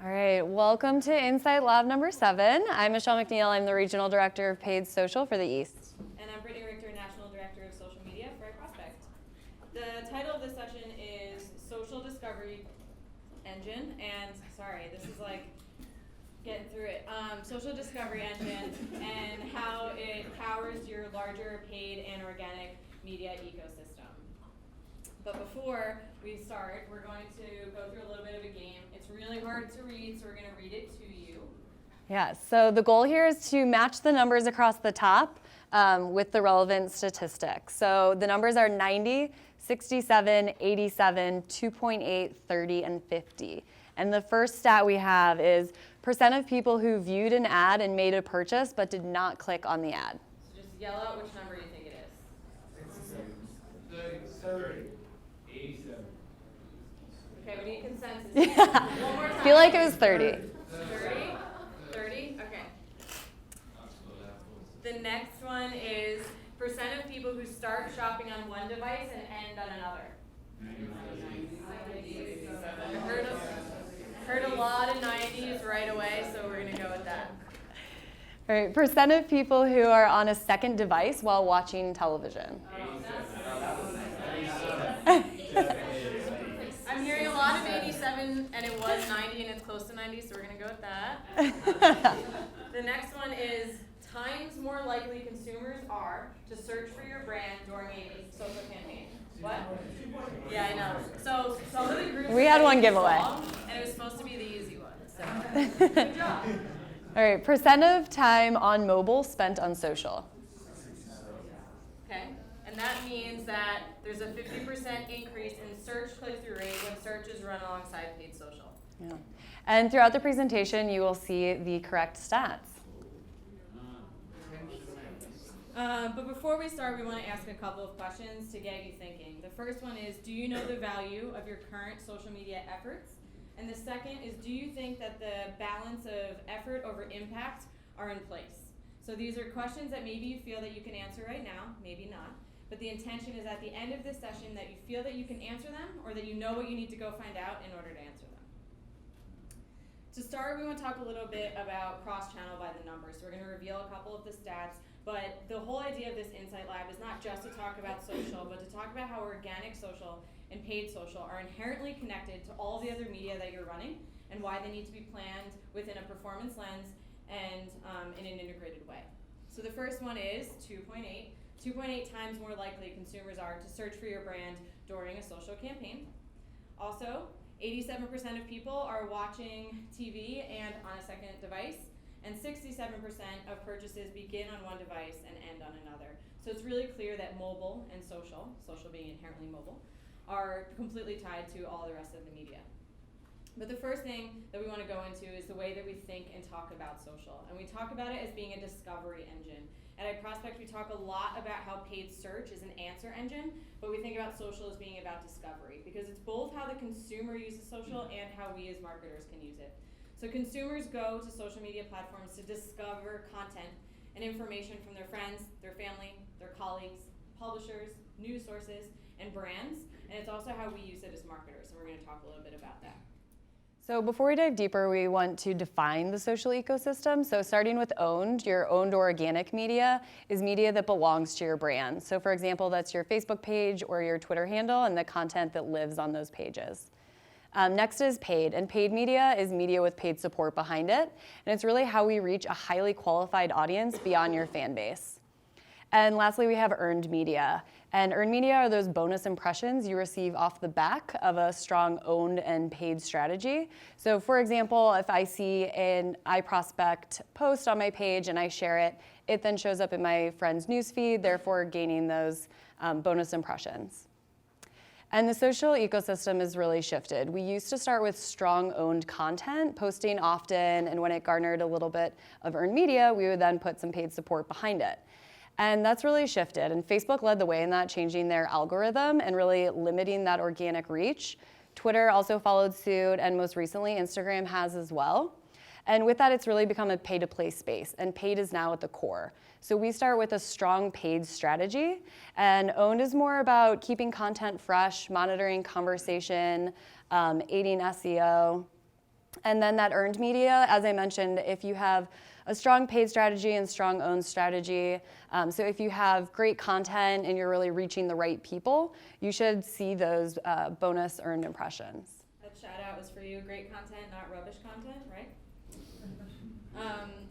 All right, welcome to Insight Lab number 7. I'm Michelle McNeil. I'm the Regional Director of Paid Social for the East. And I'm Brittany, Richter, National Director of Social Media for iProspect. The title of this session is Social Discovery Engine, and sorry, this is like getting through it. Social Discovery Engine and how it powers your larger paid and organic media ecosystem. But before we start, we're going to go through a little bit of a game. It's really hard to read, so we're going to read it to you. Yeah, so the goal here is to match the numbers across the top with the relevant statistics. So the numbers are 90, 67, 87, 2.8, 30, and 50. And the first stat we have is percent of people who viewed an ad and made a purchase but did not click on the ad. So just yell out which number you think it is. 30. 87. Okay, we need consensus. Yeah. One more time. I feel like it was 30. 30? 30? Okay. The next one is percent of people who start shopping on one device and end on another. I heard a lot of 90s right away, so we're going to go with that. All right, percent of people who are on a second device while watching television. I'm hearing a lot of 87, and it was 90, and it's close to 90, so we're going to go with that. The next one is times more likely consumers are to search for your brand during a social campaign. What? Yeah, I know. So some of the groups We had one giveaway. wrong, and it was supposed to be the easy one. So good job. All right, percent of time on mobile spent on social. Okay, and that means that there's a 50% increase in search click-through rate when search is run alongside paid social. Yeah. And throughout the presentation, you will see the correct stats. But before we start, we want to ask a couple of questions to get you thinking. The first one is, do you know the value of your current social media efforts? And the second is, do you think that the balance of effort over impact are in place? So these are questions that maybe you feel that you can answer right now, maybe not. But the intention is at the end of this session that you feel that you can answer them or that you know what you need to go find out in order to answer them. To start, we want to talk a little bit about cross-channel by the numbers. So we're going to reveal a couple of the stats. But the whole idea of this Insight Lab is not just to talk about social, but to talk about how organic social and paid social are inherently connected to all the other media that you're running and why they need to be planned within a performance lens and in an integrated way. So the first one is 2.8. 2.8 times more likely consumers are to search for your brand during a social campaign. Also, 87% of people are watching TV and on a second device. And 67% of purchases begin on one device and end on another. So it's really clear that mobile and social being inherently mobile, are completely tied to all the rest of the media. But the first thing that we want to go into is the way that we think and talk about social. And we talk about it as being a discovery engine. At iProspect, we talk a lot about how paid search is an answer engine, but we think about social as being about discovery, because it's both how the consumer uses social and how we as marketers can use it. So consumers go to social media platforms to discover content and information from their friends, their family, their colleagues, publishers, news sources, and brands. And it's also how we use it as marketers. And we're going to talk a little bit about that. So before we dive deeper, we want to define the social ecosystem. So starting with owned, your owned or organic media is media that belongs to your brand. So for example, that's your Facebook page or your Twitter handle and the content that lives on those pages. Next is paid, and paid media is media with paid support behind it, and it's really how we reach a highly qualified audience beyond your fan base. And lastly, we have earned media, and earned media are those bonus impressions you receive off the back of a strong owned and paid strategy. So for example, if I see an iProspect post on my page and I share it, it then shows up in my friend's newsfeed, therefore gaining those bonus impressions. And the social ecosystem has really shifted. We used to start with strong owned content, posting often, and when it garnered a little bit of earned media, we would then put some paid support behind it. And that's really shifted, and Facebook led the way in that, changing their algorithm and really limiting that organic reach. Twitter also followed suit, and most recently, Instagram has as well. And with that, it's really become a pay-to-play space, and paid is now at the core. So we start with a strong paid strategy, and owned is more about keeping content fresh, monitoring conversation, aiding SEO. And then that earned media, as I mentioned, if you have a strong paid strategy and strong owned strategy, so if you have great content and you're really reaching the right people, you should see those bonus earned impressions. That shout out was for you. Great content, not rubbish content, right?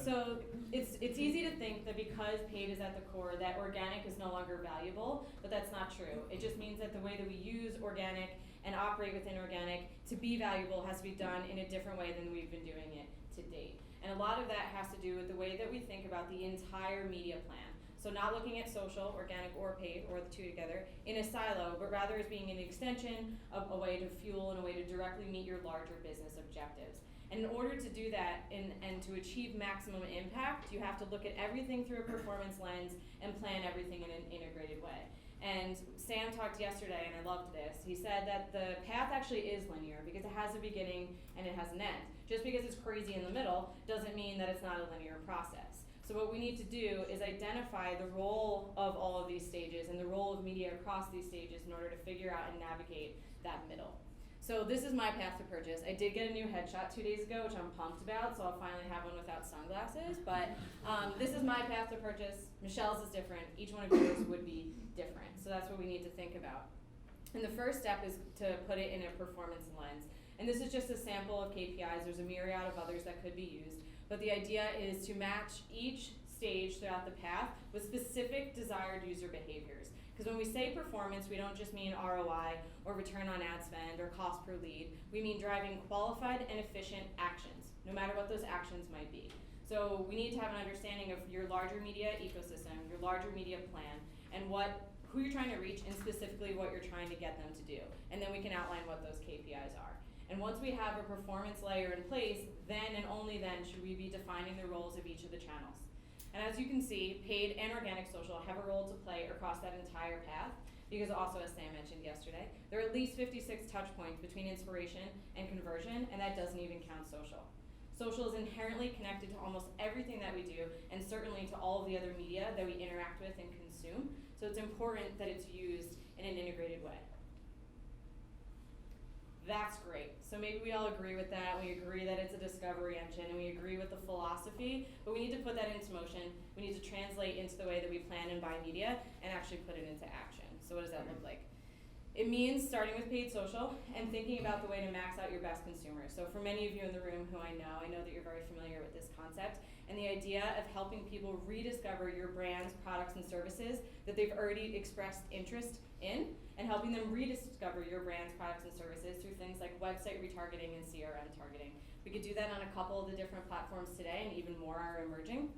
So it's easy to think that because paid is at the core, that organic is no longer valuable, but that's not true. It just means that the way that we use organic and operate within organic to be valuable has to be done in a different way than we've been doing it to date. And a lot of that has to do with the way that we think about the entire media plan. So not looking at social, organic, or paid, or the two together, in a silo, but rather as being an extension of a way to fuel and a way to directly meet your larger business objectives. And in order to do that and to achieve maximum impact, you have to look at everything through a performance lens and plan everything in an integrated way. And Sam talked yesterday, and I loved this. He said that the path actually is linear because it has a beginning and it has an end. Just because it's crazy in the middle doesn't mean that it's not a linear process. So what we need to do is identify the role of all of these stages and the role of media across these stages in order to figure out and navigate that middle. So this is my path to purchase. I did get a new headshot 2 days ago, which I'm pumped about, so I'll finally have one without sunglasses. But this is my path to purchase. Michelle's is different. Each one of yours would be different. So that's what we need to think about. And the first step is to put it in a performance lens. And this is just a sample of KPIs. There's a myriad of others that could be used. But the idea is to match each stage throughout the path with specific desired user behaviors. Because when we say performance, we don't just mean ROI or return on ad spend or cost per lead. We mean driving qualified and efficient actions, no matter what those actions might be. So we need to have an understanding of your larger media ecosystem, your larger media plan, and who you're trying to reach and specifically what you're trying to get them to do. And then we can outline what those KPIs are. And once we have a performance layer in place, then and only then should we be defining the roles of each of the channels. And as you can see, paid and organic social have a role to play across that entire path because also, as Sam mentioned yesterday, there are at least 56 touch points between inspiration and conversion, and that doesn't even count social. Social is inherently connected to almost everything that we do and certainly to all of the other media that we interact with and consume, so it's important that it's used in an integrated way. That's great. So maybe we all agree with that. We agree that it's a discovery engine and we agree with the philosophy, but we need to put that into motion. We need to translate into the way that we plan and buy media and actually put it into action. So what does that look like? It means starting with paid social and thinking about the way to max out your best consumers. So for many of you in the room who I know that you're very familiar with this concept and the idea of helping people rediscover your brand's products and services that they've already expressed interest in, and helping them rediscover your brand's products and services through things like website retargeting and CRM targeting. We could do that on a couple of the different platforms today, and even more are emerging.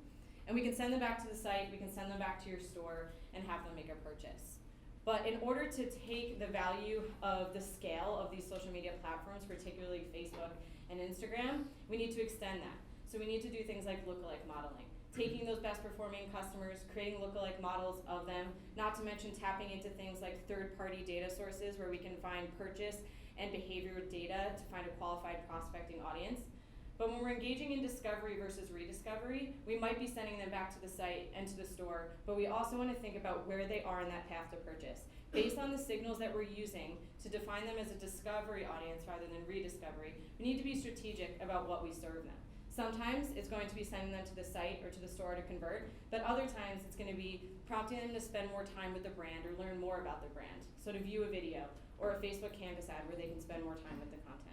And we can send them back to the site, we can send them back to your store, and have them make a purchase. But in order to take the value of the scale of these social media platforms, particularly Facebook and Instagram, we need to extend that. So we need to do things like lookalike modeling. Taking those best performing customers, creating lookalike models of them, not to mention tapping into things like third-party data sources where we can find purchase and behavior data to find a qualified prospecting audience. But when we're engaging in discovery versus rediscovery, we might be sending them back to the site and to the store, but we also want to think about where they are in that path to purchase. Based on the signals that we're using to define them as a discovery audience rather than rediscovery, we need to be strategic about what we serve them. Sometimes it's going to be sending them to the site or to the store to convert, but other times it's going to be prompting them to spend more time with the brand or learn more about the brand. So to view a video or a Facebook Canvas ad where they can spend more time with the content.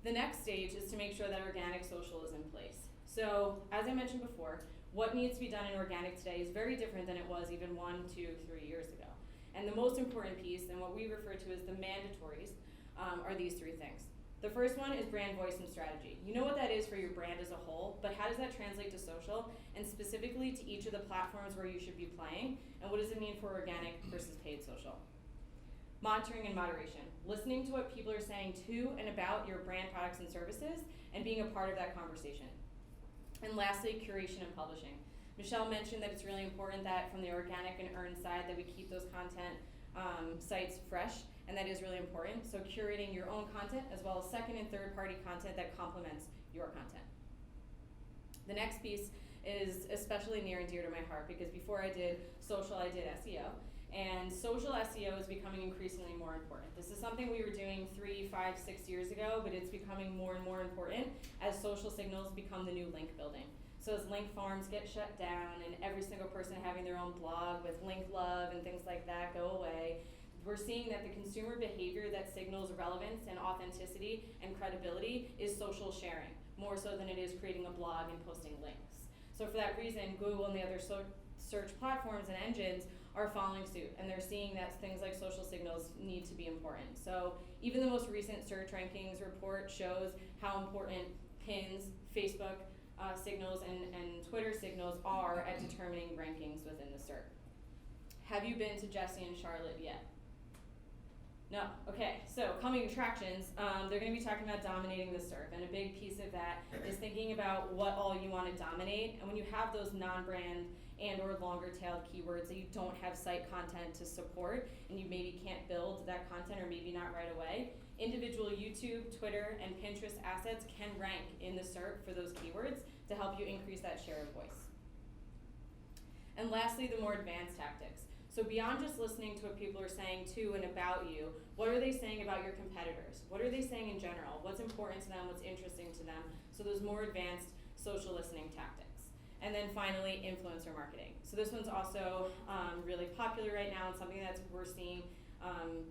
The next stage is to make sure that organic social is in place. So as I mentioned before, what needs to be done in organic today is very different than it was even 1, 2, 3 years ago. And the most important piece, and what we refer to as the mandatories, are these 3 things. The first one is brand voice and strategy. You know what that is for your brand as a whole, but how does that translate to social, and specifically to each of the platforms where you should be playing, and what does it mean for organic versus paid social? Monitoring and moderation. Listening to what people are saying to and about your brand products and services, and being a part of that conversation. And lastly, curation and publishing. Michelle mentioned that it's really important that from the organic and earned side that we keep those content sites fresh, and that is really important. So curating your own content as well as second and third party content that complements your content. The next piece is especially near and dear to my heart because before I did social, I did SEO. And social SEO is becoming increasingly more important. This is something we were doing 3, 5, 6 years ago, but it's becoming more and more important as social signals become the new link building. So as link farms get shut down and every single person having their own blog with link love and things like that go away, we're seeing that the consumer behavior that signals relevance and authenticity and credibility is social sharing, more so than it is creating a blog and posting links. So for that reason, Google and the other search platforms and engines are following suit, and they're seeing that things like social signals need to be important. So even the most recent search rankings report shows how important pins, Facebook signals, and Twitter signals are at determining rankings within the SERP. Have you been to Jesse and Charlotte yet? No. Okay, so coming attractions, they're going to be talking about dominating the SERP, and a big piece of that is thinking about what all you want to dominate. And when you have those non-brand and or longer-tailed keywords that you don't have site content to support, and you maybe can't build that content, or maybe not right away, individual YouTube, Twitter, and Pinterest assets can rank in the SERP for those keywords to help you increase that share of voice. And lastly, the more advanced tactics. So beyond just listening to what people are saying to and about you, what are they saying about your competitors? What are they saying in general? What's important to them? What's interesting to them? So those more advanced social listening tactics. And then finally, influencer marketing. So this one's also really popular right now, and something that we're seeing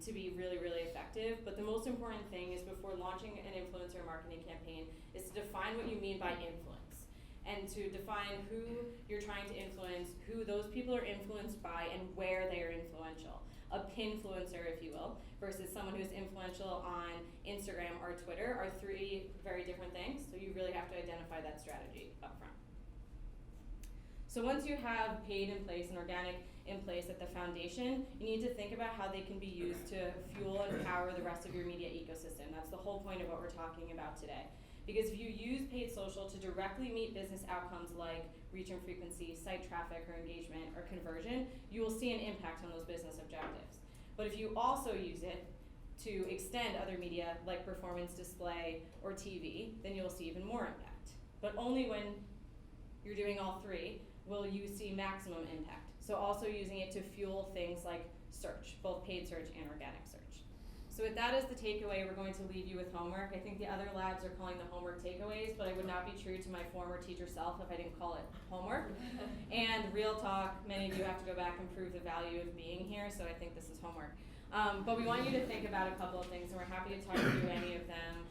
to be really, really effective. But the most important thing is before launching an influencer marketing campaign is to define what you mean by influence, and to define who you're trying to influence, who those people are influenced by, and where they are influential. A pinfluencer, if you will, versus someone who's influential on Instagram or Twitter are 3 very different things, so you really have to identify that strategy up front. So once you have paid in place and organic in place at the foundation, you need to think about how they can be used to fuel and power the rest of your media ecosystem. That's the whole point of what we're talking about today. Because if you use paid social to directly meet business outcomes like reach and frequency, site traffic or engagement or conversion, you will see an impact on those business objectives. But if you also use it to extend other media like performance display or TV, then you'll see even more impact. But only when you're doing all 3 will you see maximum impact. So also using it to fuel things like search, both paid search and organic search. So with that as the takeaway, we're going to leave you with homework. I think the other labs are calling the homework takeaways, but I would not be true to my former teacher self if I didn't call it homework. And real talk, many of you have to go back and prove the value of being here, so I think this is homework. But we want you to think about a couple of things, and we're happy to talk through any of them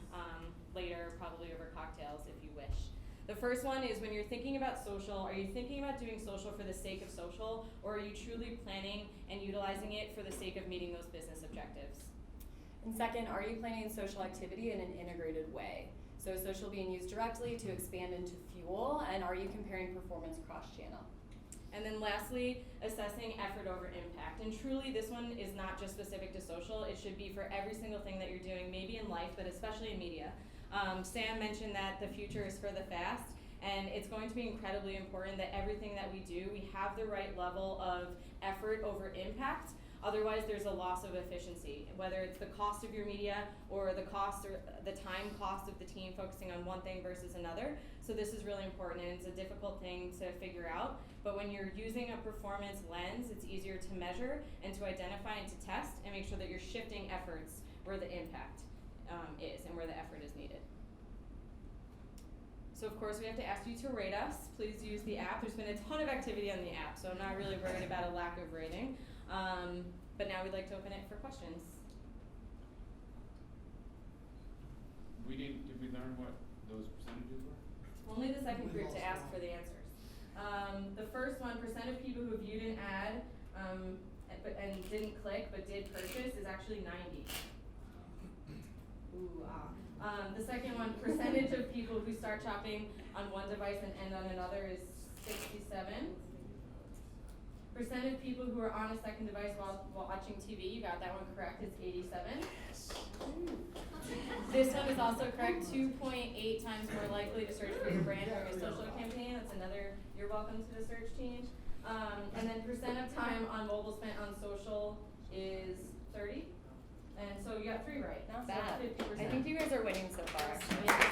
later, probably over cocktails if you wish. The first one is when you're thinking about social, are you thinking about doing social for the sake of social, or are you truly planning and utilizing it for the sake of meeting those business objectives? And second, are you planning social activity in an integrated way? So social being used directly to expand into fuel, and are you comparing performance cross-channel? And then lastly, assessing effort over impact. And truly, this one is not just specific to social. It should be for every single thing that you're doing, maybe in life, but especially in media. Sam mentioned that the future is for the fast, and it's going to be incredibly important that everything that we do, we have the right level of effort over impact. Otherwise, there's a loss of efficiency, whether it's the cost of your media or the cost or the time cost of the team focusing on one thing versus another. So this is really important, and it's a difficult thing to figure out. But when you're using a performance lens, it's easier to measure and to identify and to test and make sure that you're shifting efforts where the impact is and where the effort is needed. So of course we have to ask you to rate us. Please use the app. There's been a ton of activity on the app, so I'm not really worried about a lack of rating. But now we'd like to open it for questions. Did we learn what those percentages were? Only the second group to ask for the answers. The first one, % of people who viewed an ad and didn't click but did purchase is actually 90. The second one, percentage of people who start shopping on one device and end on another is 67. Percent of people who are on a second device while watching TV, you got that one correct, is 87. This one is also correct, 2.8 times more likely to search for your brand during a social campaign. That's another, you're welcome to the search change. And then percent of time on mobile spent on social is 30. And so you got 3 right. Not so bad. 50%. I think you guys are winning so far. Yes.